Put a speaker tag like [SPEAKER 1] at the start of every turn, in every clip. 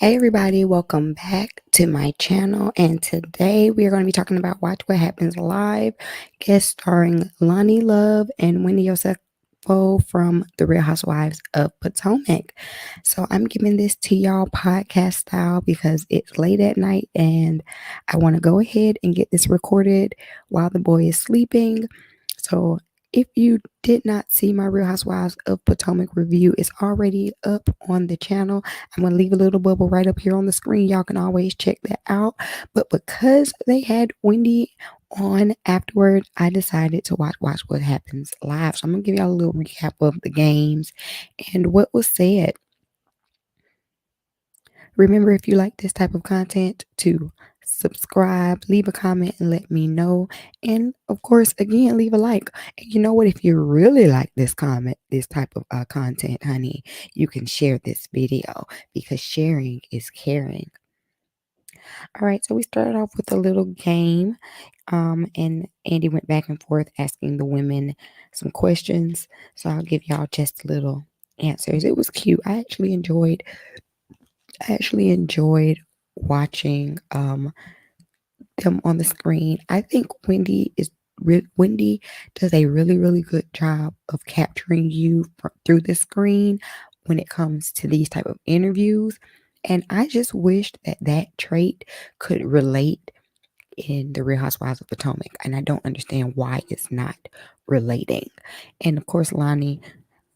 [SPEAKER 1] Hey everybody, welcome back to my channel. And today we are going to be talking about Watch What Happens Live, guest starring Lonnie Love and Wendy Yosefo from The Real Housewives of Potomac. So I'm giving this to y'all podcast style because it's late at night and I want to go ahead and get this recorded while the boy is sleeping. So if you did not see my Real Housewives of Potomac review, it's already up on the channel. I'm going to leave a little bubble right up here on the screen. Y'all can always check that out. But because they had Wendy on afterward, I decided to watch What Happens Live. So I'm going to give y'all a little recap of the games and what was said. Remember, if you like this type of content, to subscribe, leave a comment, and let me know. And of course, again, leave a like. And you know what? If you really like this type of content, honey, you can share this video because sharing is caring. All right, so we started off with a little game, and Andy went back and forth asking the women some questions. So I'll give y'all just little answers. It was cute. I actually enjoyed watching them on the screen. I think Wendy does a really, really good job of capturing you through the screen when it comes to these type of interviews. And I just wished that trait could relate in The Real Housewives of Potomac. And I don't understand why it's not relating. And of course, Lonnie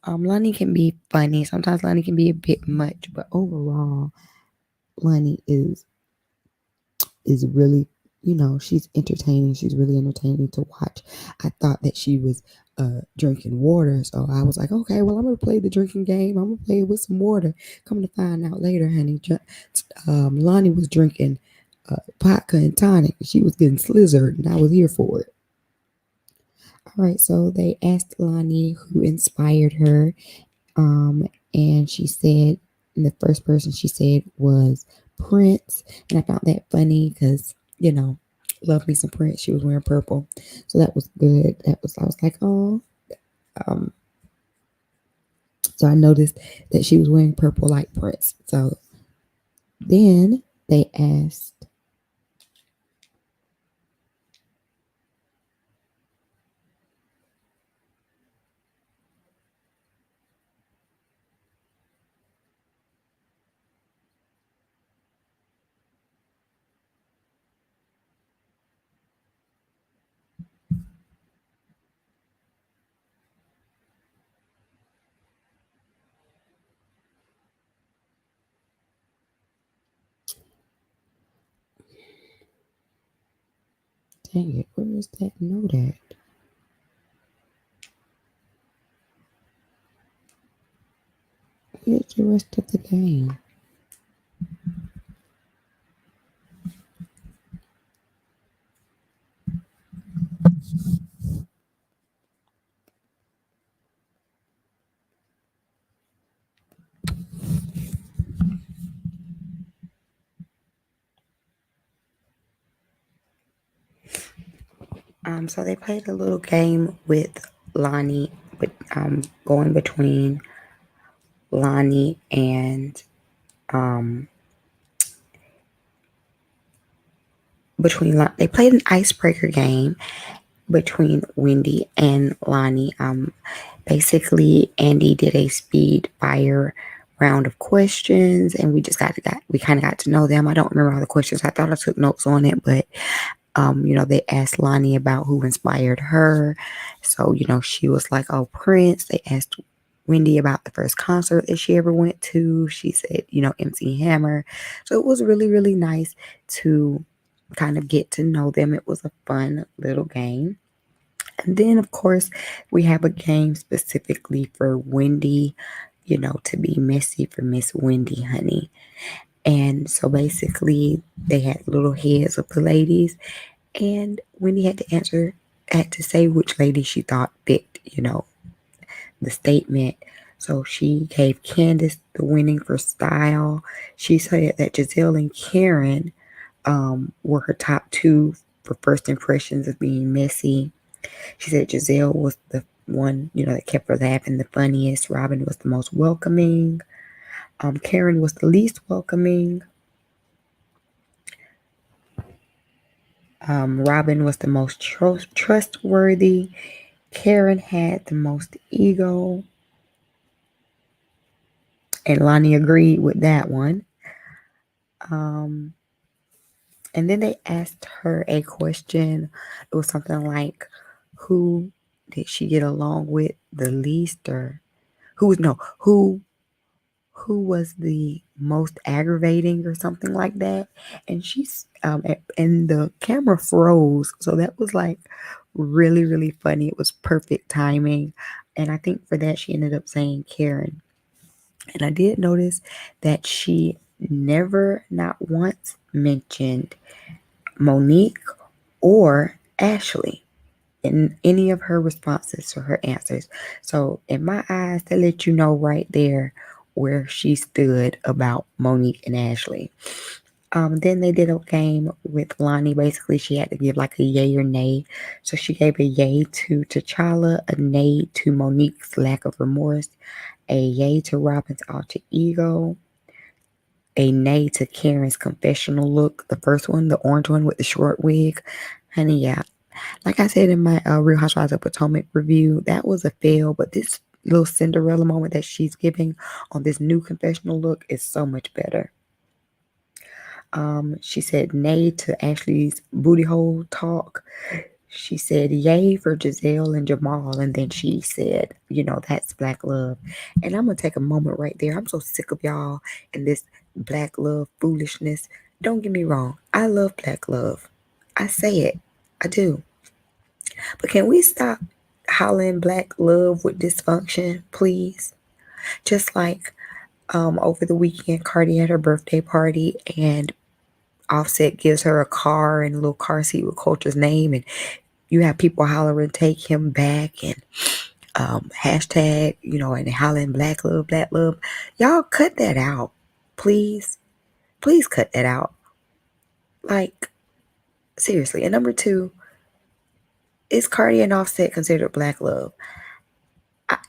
[SPEAKER 1] can be funny. Sometimes Lonnie can be a bit much, but overall, Lonnie is really, she's entertaining. She's really entertaining to watch. I thought that she was drinking water, so I was like, okay, well, I'm gonna play the drinking game. I'm gonna play it with some water. Come to find out later, honey, Lonnie was drinking vodka and tonic. She was getting slizzard, and I was here for it. All right, so they asked Lonnie who inspired her, and she said, and the first person she said was Prince, and I found that funny because love me some Prince. She was wearing purple, so that was good. I was like, oh. Um, so I noticed that she was wearing purple like Prince. So then they asked. Dang it, where is that note at? Where's the rest of the game? So they played a little game with Lonnie, but going between Lonnie and they played an icebreaker game between Wendy and Lonnie. Basically, Andy did a speed fire round of questions, and we kind of got to know them. I don't remember all the questions. I thought I took notes on it, but they asked Lonnie about who inspired her. So, she was like, oh, Prince. They asked Wendy about the first concert that she ever went to. She said, MC Hammer. So it was really, really nice to kind of get to know them. It was a fun little game. And then, of course, we have a game specifically for Wendy, to be messy for Miss Wendy, honey. And so basically, they had little heads of the ladies, and Wendy had to say which lady she thought fit, the statement. So she gave Candace the winning for style. She said that Gizelle and Karen were her top two for first impressions of being messy. She said Gizelle was the one, that kept her laughing the funniest. Robin was the most welcoming. Karen was the least welcoming. Robin was the most trustworthy. Karen had the most ego. And Lonnie agreed with that one. Um, and then they asked her a question. It was something like, who did she get along with the least, or who was the most aggravating or something like that. And and the camera froze, so that was like really, really funny. It was perfect timing, and I think for that she ended up saying Karen. And I did notice that she never, not once, mentioned Monique or Ashley in any of her responses to her answers. So, in my eyes, that let you know right there where she stood about Monique and Ashley. Then they did a game with Lonnie. Basically, she had to give like a yay or nay. So she gave a yay to T'Challa, a nay to Monique's lack of remorse, a yay to Robin's alter ego, a nay to Karen's confessional look, the first one, the orange one with the short wig. Honey, yeah. Like I said in my Real Housewives of Potomac review, that was a fail, but this little Cinderella moment that she's giving on this new confessional look is so much better. She said nay to Ashley's booty hole talk. She said yay for Giselle and Jamal, and then she said, that's black love. And I'm gonna take a moment right there. I'm so sick of y'all and this black love foolishness. Don't get me wrong, I love black love. I say it, I do. But can we stop hollering black love with dysfunction, please? Just like over the weekend, Cardi had her birthday party, and Offset gives her a car and a little car seat with Culture's name, and you have people hollering, take him back, and hashtag, and hollering black love, black love. Y'all cut that out. Please. Please cut that out. Like, seriously. And number two, is Cardi and Offset considered black love?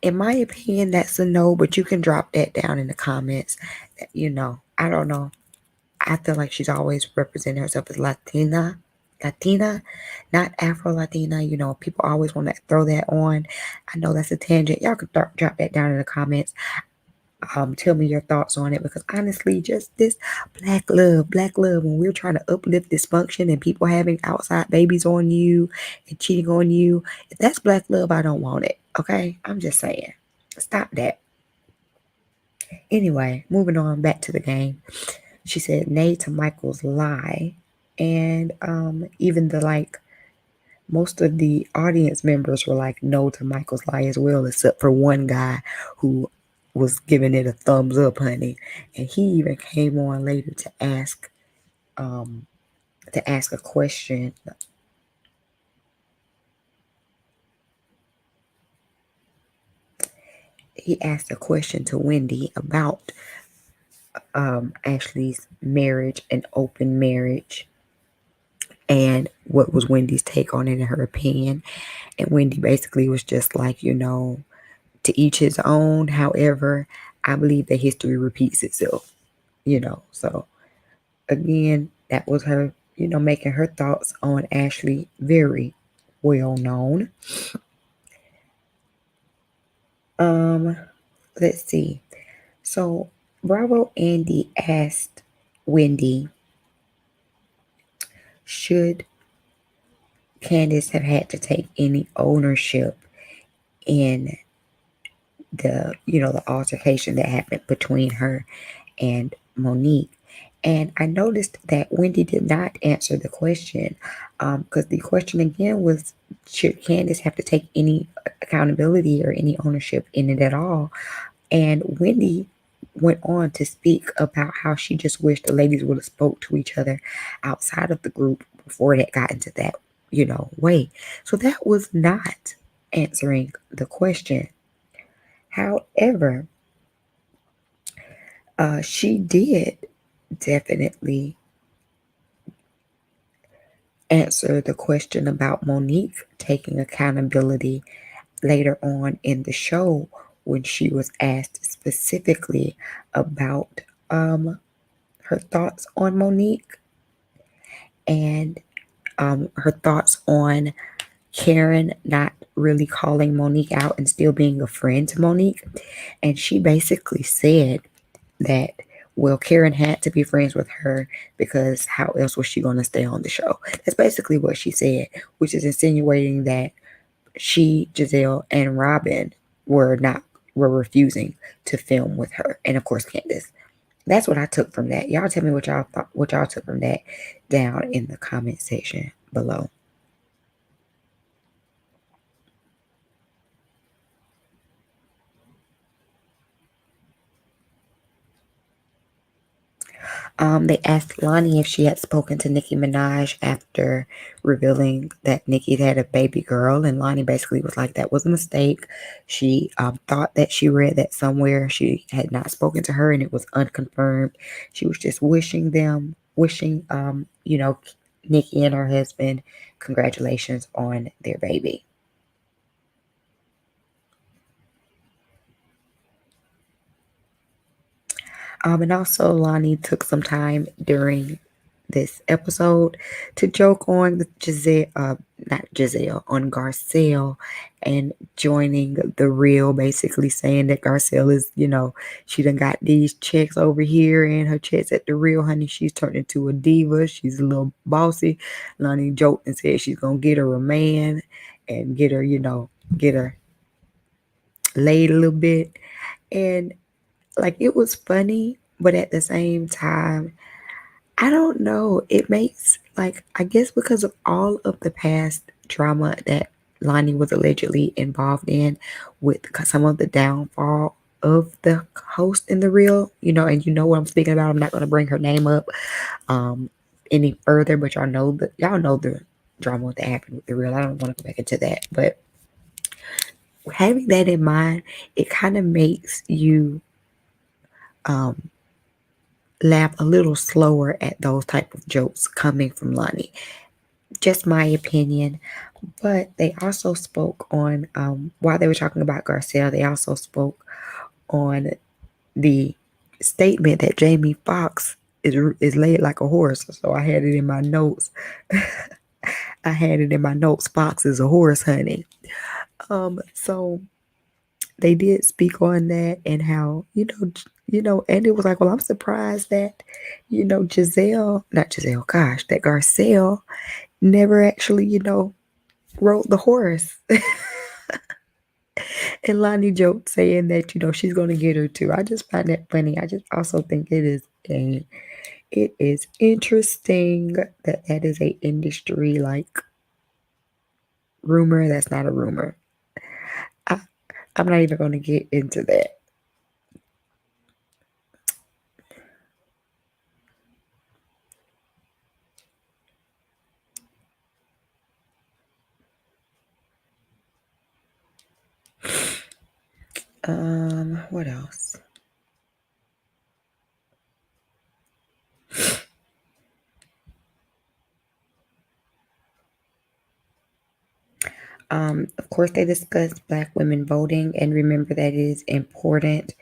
[SPEAKER 1] In my opinion, that's a no, but you can drop that down in the comments. I don't know. I feel like she's always represented herself as Latina, not Afro-Latina. People always want to throw that on. I know that's a tangent. Y'all could drop that down in the comments. Tell me your thoughts on it, because honestly, just this black love, when we're trying to uplift dysfunction and people having outside babies on you and cheating on you, if that's black love, I don't want it. Okay, I'm just saying, stop that. Anyway, moving on back to the game. She said nay to Michael's lie, and even most of the audience members were like no to Michael's lie as well, except for one guy who was giving it a thumbs up, honey. And he even came on later to ask a question. He asked a question to Wendy about Ashley's marriage and open marriage, and what was Wendy's take on it in her opinion. And Wendy basically was just like, to each his own. However, I believe that history repeats itself, So again, that was her, making her thoughts on Ashley very well known. Let's see. So Bravo Andy asked Wendy, should Candace have had to take any ownership in the altercation that happened between her and Monique? And I noticed that Wendy did not answer the question, because the question again was, should Candace have to take any accountability or any ownership in it at all? And Wendy went on to speak about how she just wished the ladies would have spoke to each other outside of the group before that got into that, way. So that was not answering the question. However, she did definitely answer the question about Monique taking accountability later on in the show when she was asked specifically about her thoughts on Monique and her thoughts on Karen not really calling Monique out and still being a friend to Monique. And she basically said that, well, Karen had to be friends with her because how else was she going to stay on the show? That's basically what she said, which is insinuating that she, Giselle, and Robin were refusing to film with her, and of course Candace. That's what I took from that. Y'all tell me what y'all thought, what y'all took from that down in the comment section below. They asked Lonnie if she had spoken to Nicki Minaj after revealing that Nicki had a baby girl, and Lonnie basically was like, "That was a mistake." She thought that she read that somewhere. She had not spoken to her, and it was unconfirmed. She was just wishing Nicki and her husband congratulations on their baby. And also, Lonnie took some time during this episode to joke on the not Giselle, on Garcelle and joining the real, basically saying that Garcelle is, she done got these checks over here and her checks at the real, honey. She's turned into a diva. She's a little bossy. Lonnie joked and said she's going to get her a man and get her, get her laid a little bit. And like, it was funny, but at the same time, I don't know. It makes, like, I guess because of all of the past drama that Lonnie was allegedly involved in with some of the downfall of the host in the real, and you know what I'm speaking about. I'm not going to bring her name up any further, but y'all know the drama that happened with the real. I don't want to go back into that, but having that in mind, it kind of makes you um laugh a little slower at those type of jokes coming from Lonnie. Just my opinion. But they also spoke on, while they were talking about Garcelle, they also spoke on the statement that Jamie Foxx is laid like a horse. So I had it in my notes. I had it in my notes. Fox is a horse, honey. So they did speak on that and how, and it was like, well, I'm surprised that, not Giselle, gosh, that Garcelle never actually, rode the horse. And Lonnie joked saying that, she's going to get her too. I just find that funny. I just also think it is interesting that that is a industry like rumor. That's not a rumor. I, I'm not even going to get into that. What else? Of course, they discussed Black women voting, and remember that it is important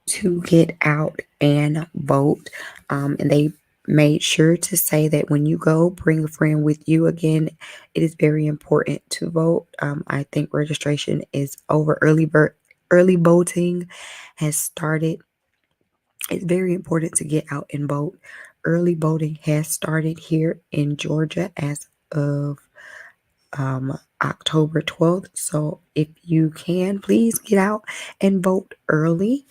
[SPEAKER 1] to get out and vote. And they made sure to say that when you go, bring a friend with you. Again, it is very important to vote. I think registration is over. Early voting has started. It's very important to get out and vote. Early voting has started here in Georgia as of October 12th. So if you can, please get out and vote early.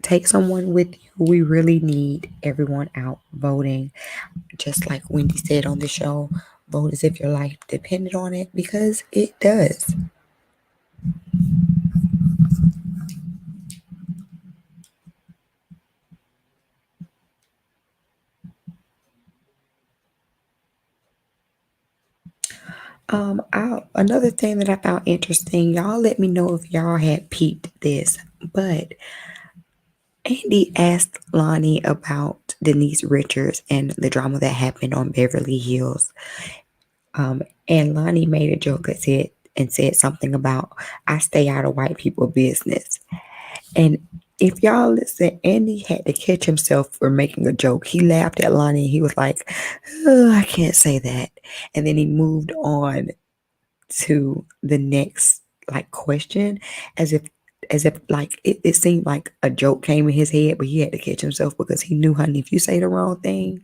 [SPEAKER 1] Take someone with you. We really need everyone out voting. Just like Wendy said on the show, vote as if your life depended on it, because it does. Another thing that I found interesting, y'all let me know if y'all had peeped this, but Andy asked Lonnie about Denise Richards and the drama that happened on Beverly Hills. And Lonnie made a joke that said, and said something about, I stay out of white people business. And if y'all listen, Andy had to catch himself for making a joke. He laughed at Lonnie and he was like, oh, I can't say that. And then he moved on to the next like question as if like it seemed like a joke came in his head, but he had to catch himself because he knew, honey, if you say the wrong thing,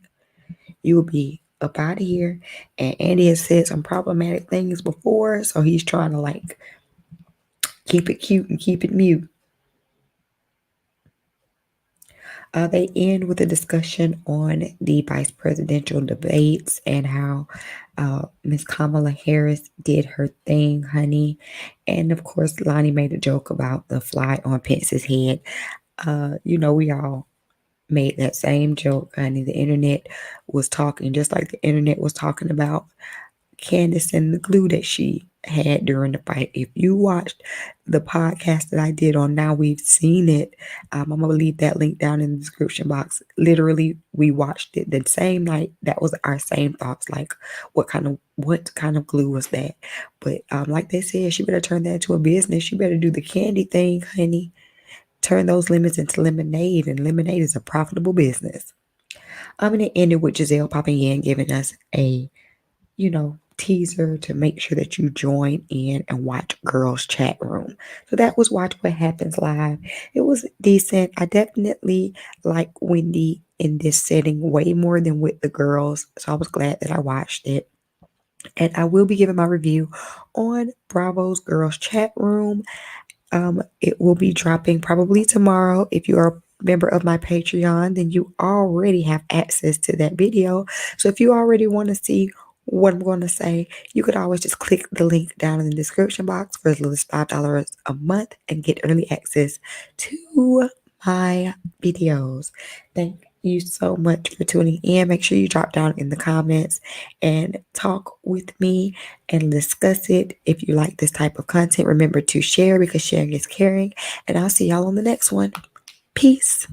[SPEAKER 1] you will be up out of here. And Andy has said some problematic things before, so he's trying to like keep it cute and keep it mute. They end with a discussion on the vice presidential debates and how Miss Kamala Harris did her thing, honey. And of course, Lonnie made a joke about the fly on Pence's head. We all made that same joke, honey. The internet was talking just like the internet was talking about Candace and the glue that she had during the fight. If you watched the podcast that I did on Now We've Seen It, I'm going to leave that link down in the description box. Literally, we watched it the same night. That was our same thoughts. Like, what kind of glue was that? But like they said, she better turn that into a business. She better do the candy thing, honey. Turn those lemons into lemonade, and lemonade is a profitable business. I'm going to end it with Giselle popping in, giving us a teaser to make sure that you join in and watch Girls Chat Room. So that was Watch What Happens Live. It was decent. I definitely like Wendy in this setting way more than with the girls. So I was glad that I watched it. And I will be giving my review on Bravo's Girls Chat Room. It will be dropping probably tomorrow. If you are a member of my Patreon, then you already have access to that video. So if you already want to see what I'm going to say, you could always just click the link down in the description box for as little as $5 a month and get early access to my videos. Thank you so much for tuning in. Make sure you drop down in the comments and talk with me and discuss it. If you like this type of content, remember to share because sharing is caring. And I'll see y'all on the next one. Peace.